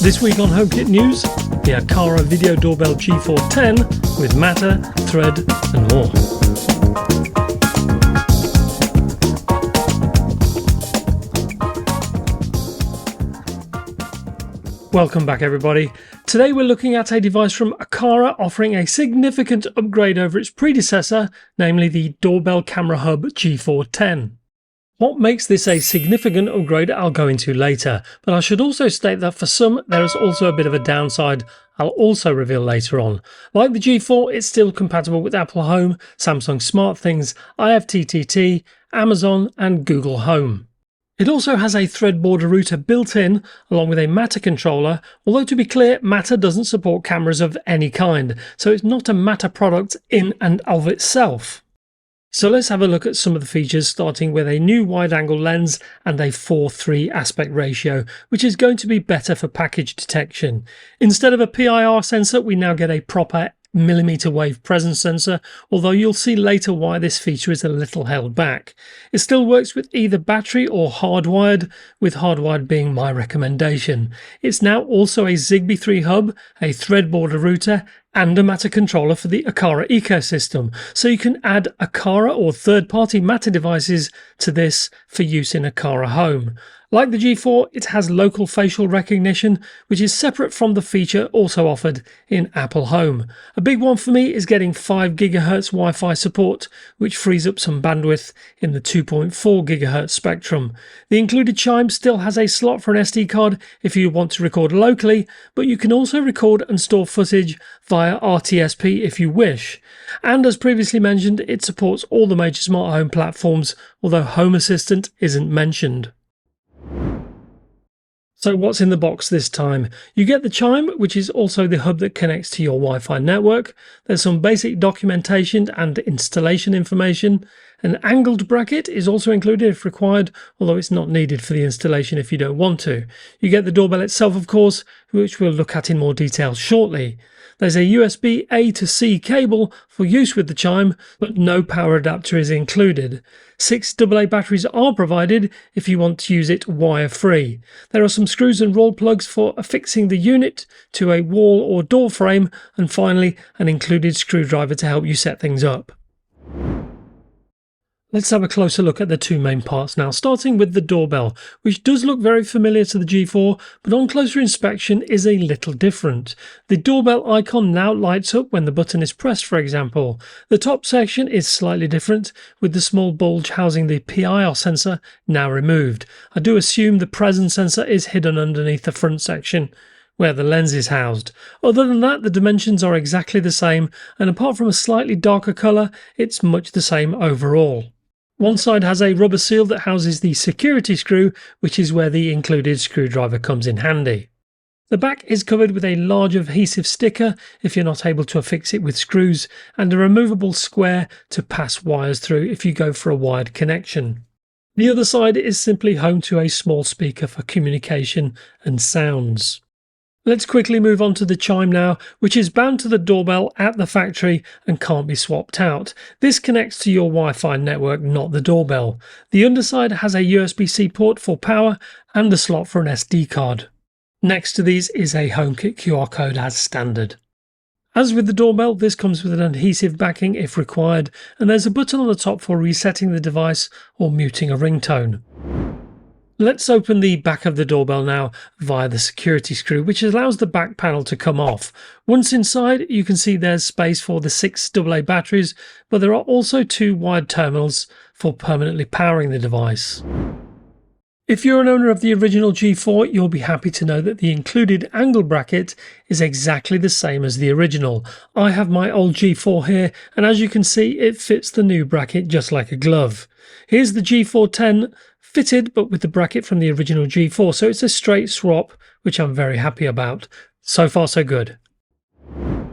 This week on HomeKit-news, the Aqara Video Doorbell G410 with Matter, Thread and more. Welcome back everybody. Today we're looking at a device from Aqara offering a significant upgrade over its predecessor, namely the Doorbell Camera Hub G410. What makes this a significant upgrade I'll go into later, but I should also state that for some there is also a bit of a downside I'll also reveal later on. Like the G4, it's still compatible with Apple Home, Samsung SmartThings, IFTTT, Amazon and Google Home. It also has a thread border router built in, along with a Matter controller, although to be clear, Matter doesn't support cameras of any kind, so it's not a Matter product in and of itself. So let's have a look at some of the features, starting with a new wide-angle lens and a 4:3 aspect ratio, which is going to be better for package detection. Instead of a PIR sensor, we now get a proper mmWave presence sensor, although you'll see later why this feature is a little held back. It still works with either battery or hardwired, with hardwired being my recommendation. It's now also a Zigbee 3 hub, a thread border router and a Matter controller for the Aqara ecosystem, so you can add Aqara or third-party Matter devices to this for use in Aqara Home. Like the G4, it has local facial recognition, which is separate from the feature also offered in Apple Home. A big one for me is getting 5 GHz Wi-Fi support, which frees up some bandwidth in the 2.4 GHz spectrum. The included chime still has a slot for an SD card if you want to record locally, but you can also record and store footage via RTSP if you wish. And as previously mentioned, it supports all the major smart home platforms, although Home Assistant isn't mentioned. So what's in the box this time? You get the chime, which is also the hub that connects to your Wi-Fi network. There's some basic documentation and installation information. An angled bracket is also included if required, although it's not needed for the installation if you don't want to. You get the doorbell itself, of course, which we'll look at in more detail shortly. There's a USB A to C cable for use with the chime, but no power adapter is included. 6 AA batteries are provided if you want to use it wire-free. There are some screws and roll plugs for affixing the unit to a wall or door frame, and finally an included screwdriver to help you set things up. Let's have a closer look at the two main parts now, starting with the doorbell, which does look very familiar to the G4, but on closer inspection is a little different. The doorbell icon now lights up when the button is pressed, for example. The top section is slightly different, with the small bulge housing the PIR sensor now removed. I do assume the presence sensor is hidden underneath the front section, where the lens is housed. Other than that, the dimensions are exactly the same, and apart from a slightly darker colour, it's much the same overall. One side has a rubber seal that houses the security screw, which is where the included screwdriver comes in handy. The back is covered with a large adhesive sticker if you're not able to affix it with screws, and a removable square to pass wires through if you go for a wired connection. The other side is simply home to a small speaker for communication and sounds. Let's quickly move on to the chime now, which is bound to the doorbell at the factory and can't be swapped out. This connects to your Wi-Fi network, not the doorbell. The underside has a USB-C port for power and a slot for an SD card. Next to these is a HomeKit QR code as standard. As with the doorbell, this comes with an adhesive backing if required, and there's a button on the top for resetting the device or muting a ringtone. Let's open the back of the doorbell now via the security screw, which allows the back panel to come off. Once inside, you can see there's space for the 6 AA batteries, but there are also 2 wired terminals for permanently powering the device. If you're an owner of the original G4, you'll be happy to know that the included angle bracket is exactly the same as the original. I have my old G4 here, and as you can see, it fits the new bracket just like a glove. Here's the G410 fitted, but with the bracket from the original G4, so it's a straight swap, which I'm very happy about. So far so good.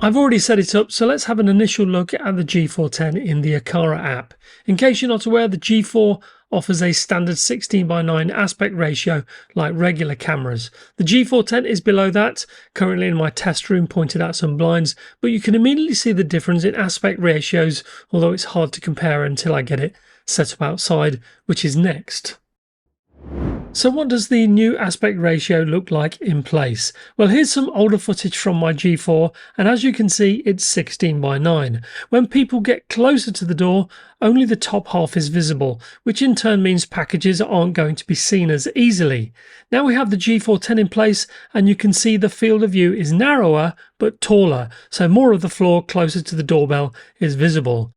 I've already set it up, so let's have an initial look at the G410 in the Aqara app. In case you're not aware, the G4 offers a standard 16:9 aspect ratio like regular cameras. The G410 is below that, currently in my test room pointed at some blinds, but you can immediately see the difference in aspect ratios, although it's hard to compare until I get it set up outside, which is next. So what does the new aspect ratio look like in place? Well, here's some older footage from my G4, and as you can see, it's 16:9. When people get closer to the door, only the top half is visible, which in turn means packages aren't going to be seen as easily. Now we have the G410 in place, and you can see the field of view is narrower but taller, so more of the floor closer to the doorbell is visible.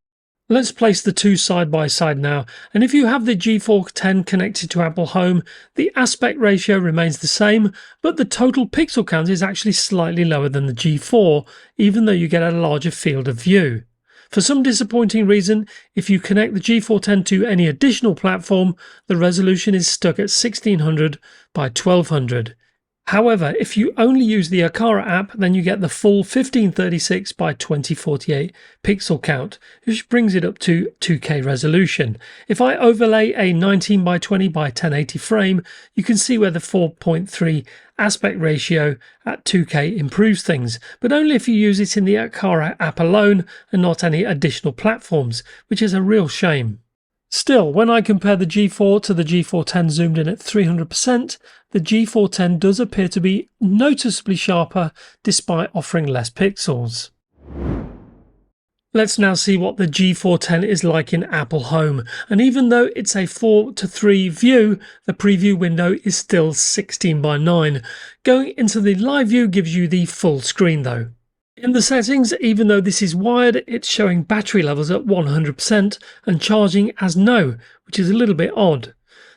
Let's place the two side by side now, and if you have the G410 connected to Apple Home, the aspect ratio remains the same, but the total pixel count is actually slightly lower than the G4, even though you get a larger field of view. For some disappointing reason, if you connect the G410 to any additional platform, the resolution is stuck at 1600 by 1200. However, if you only use the Aqara app, then you get the full 1536 by 2048 pixel count, which brings it up to 2K resolution. If I overlay a 19 by 20 by 1080 frame, you can see where the 4.3 aspect ratio at 2K improves things, but only if you use it in the Aqara app alone and not any additional platforms, which is a real shame. Still, when I compare the G4 to the G410 zoomed in at 300%, the G410 does appear to be noticeably sharper despite offering less pixels. Let's now see what the G410 is like in Apple Home, and even though it's a 4:3 view, the preview window is still 16:9. Going into the live view gives you the full screen though. In the settings, even though this is wired, it's showing battery levels at 100% and charging as no, which is a little bit odd.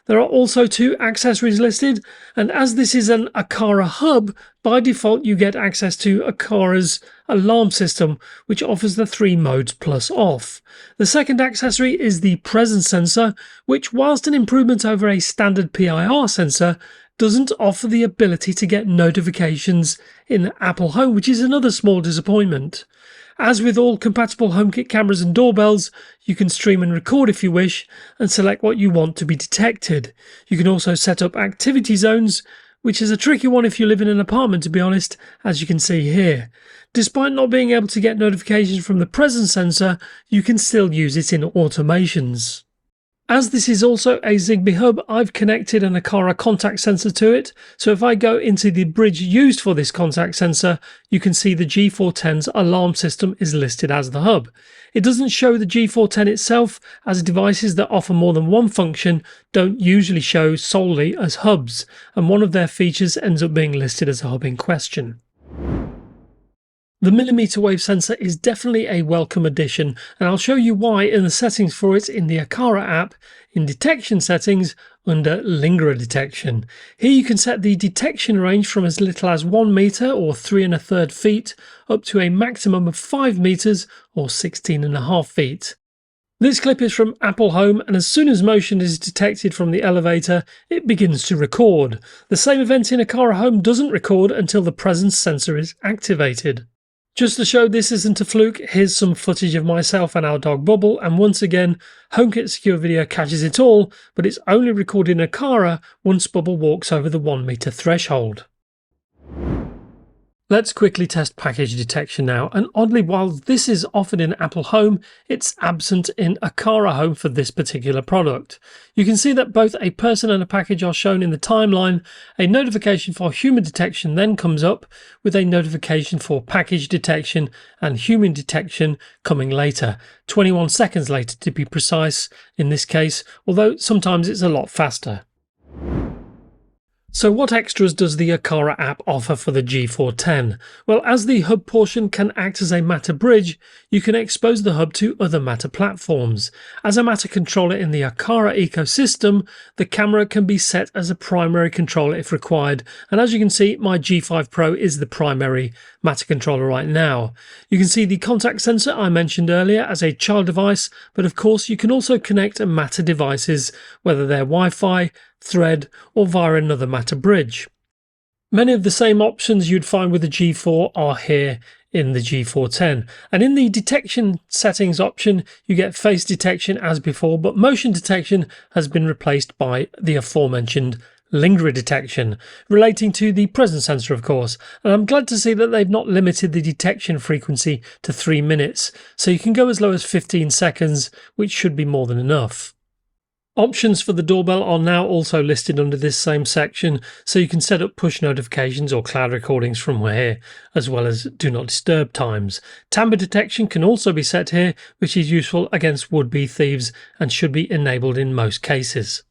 There are also two accessories listed, and as this is an Aqara hub, by default you get access to Aqara's alarm system, which offers the 3 modes plus off. The second accessory is the presence sensor, which, whilst an improvement over a standard PIR sensor, doesn't offer the ability to get notifications in Apple Home, which is another small disappointment. As with all compatible HomeKit cameras and doorbells, you can stream and record if you wish and select what you want to be detected. You can also set up activity zones, which is a tricky one if you live in an apartment, to be honest, as you can see here. Despite not being able to get notifications from the presence sensor, you can still use it in automations. As this is also a Zigbee hub, I've connected an Aqara contact sensor to it, so if I go into the bridge used for this contact sensor, you can see the G410's alarm system is listed as the hub. It doesn't show the G410 itself, as devices that offer more than one function don't usually show solely as hubs, and one of their features ends up being listed as a hub in question. The mmWave sensor is definitely a welcome addition, and I'll show you why in the settings for it in the Aqara app in detection settings under lingerer detection. Here you can set the detection range from as little as 1 meter or 3 1/3 feet up to a maximum of 5 meters or 16.5 feet. This clip is from Apple Home, and as soon as motion is detected from the elevator, it begins to record. The same event in Aqara Home doesn't record until the presence sensor is activated. Just to show this isn't a fluke, here's some footage of myself and our dog Bubble, and once again, HomeKit Secure Video catches it all, but it's only recording Aqara once Bubble walks over the 1 meter threshold. Let's quickly test package detection now, and oddly, while this is offered in Apple Home, it's absent in Aqara Home for this particular product. You can see that both a person and a package are shown in the timeline. A notification for human detection then comes up, with a notification for package detection and human detection coming later, 21 seconds later to be precise in this case, although sometimes it's a lot faster. So what extras does the Aqara app offer for the G410? Well, as the hub portion can act as a Matter bridge, you can expose the hub to other Matter platforms. As a Matter controller in the Aqara ecosystem, the camera can be set as a primary controller if required, and as you can see, my G5 Pro is the primary Matter controller right now. You can see the contact sensor I mentioned earlier as a child device, but of course you can also connect Matter devices, whether they're Wi-Fi, Thread, or via another Matter bridge. Many of the same options you'd find with the G4 are here in the G410, and in the detection settings option you get face detection as before, but motion detection has been replaced by the aforementioned lingerer detection, relating to the presence sensor of course, and I'm glad to see that they've not limited the detection frequency to 3 minutes, so you can go as low as 15 seconds, which should be more than enough. Options for the doorbell are now also listed under this same section, so you can set up push notifications or cloud recordings from here, as well as do not disturb times. Tamper detection can also be set here, which is useful against would-be thieves and should be enabled in most cases.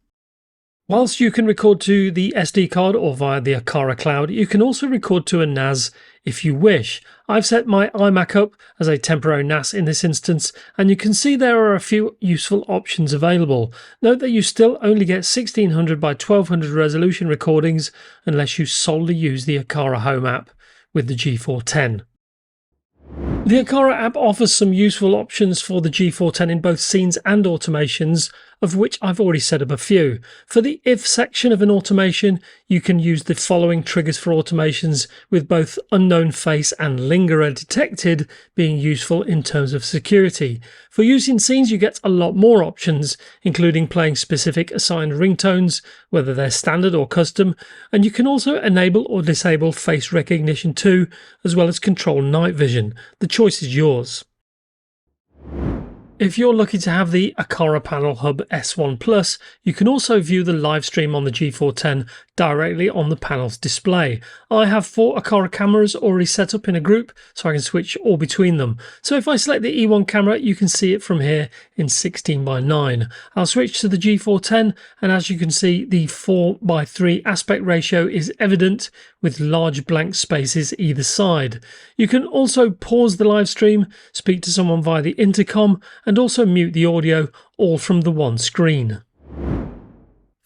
Whilst you can record to the SD card or via the Aqara cloud, you can also record to a NAS if you wish. I've set my iMac up as a temporary NAS in this instance, and you can see there are a few useful options available. Note that you still only get 1600 by 1200 resolution recordings unless you solely use the Aqara Home app with the G410. The Aqara app offers some useful options for the G410 in both scenes and automations, of which I've already set up a few. For the if section of an automation, you can use the following triggers for automations, with both unknown face and lingerer detected being useful in terms of security. For use in scenes, you get a lot more options, including playing specific assigned ringtones, whether they're standard or custom, and you can also enable or disable face recognition too, as well as control night vision. The choice is yours. If you're lucky to have the Aqara Panel Hub S1 Plus, you can also view the live stream on the G410 directly on the panel's display. I have 4 Aqara cameras already set up in a group, so I can switch all between them. So if I select the E1 camera, you can see it from here in 16:9. I'll switch to the G410, and as you can see, the 4:3 aspect ratio is evident with large blank spaces either side. You can also pause the live stream, speak to someone via the intercom, and also mute the audio, all from the one screen.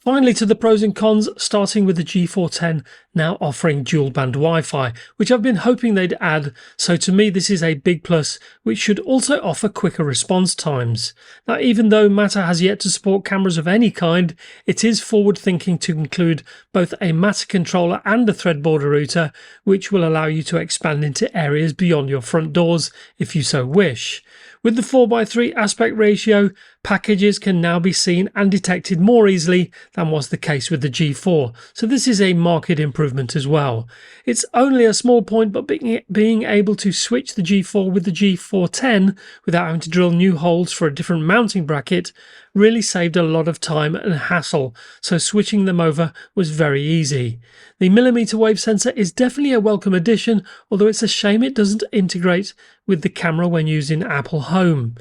Finally, to the pros and cons, starting with the G410 now offering dual band Wi-Fi, which I've been hoping they'd add, so to me this is a big plus, which should also offer quicker response times. Now, even though Matter has yet to support cameras of any kind, it is forward thinking to include both a Matter controller and a thread border router, which will allow you to expand into areas beyond your front doors if you so wish. With the 4:3 aspect ratio, packages can now be seen and detected more easily than was the case with the G4, so this is a marked improvement as well. It's only a small point, but being able to switch the G4 with the G410 without having to drill new holes for a different mounting bracket really saved a lot of time and hassle, so switching them over was very easy. The mmWave sensor is definitely a welcome addition, although it's a shame it doesn't integrate with the camera when using Apple Home.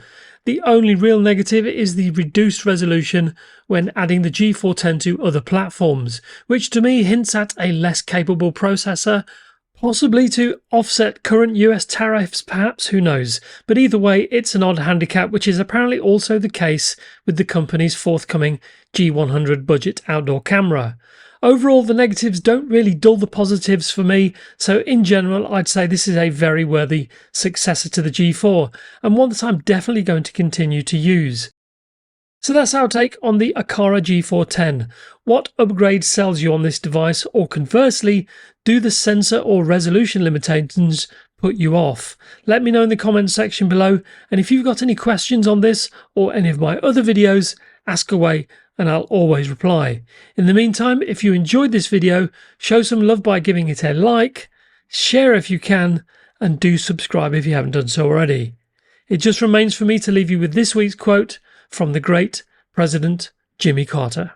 The only real negative is the reduced resolution when adding the G410 to other platforms, which to me hints at a less capable processor, possibly to offset current US tariffs perhaps, who knows. But either way, it's an odd handicap, which is apparently also the case with the company's forthcoming G100 budget outdoor camera. Overall, the negatives don't really dull the positives for me, so in general I'd say this is a very worthy successor to the G4, and one that I'm definitely going to continue to use. So that's our take on the Aqara G410. What upgrade sells you on this device, or conversely, do the sensor or resolution limitations put you off? Let me know in the comments section below, and if you've got any questions on this or any of my other videos, ask away and I'll always reply. In the meantime, if you enjoyed this video, show some love by giving it a like, share if you can, and do subscribe if you haven't done so already. It just remains for me to leave you with this week's quote from the great President Jimmy Carter.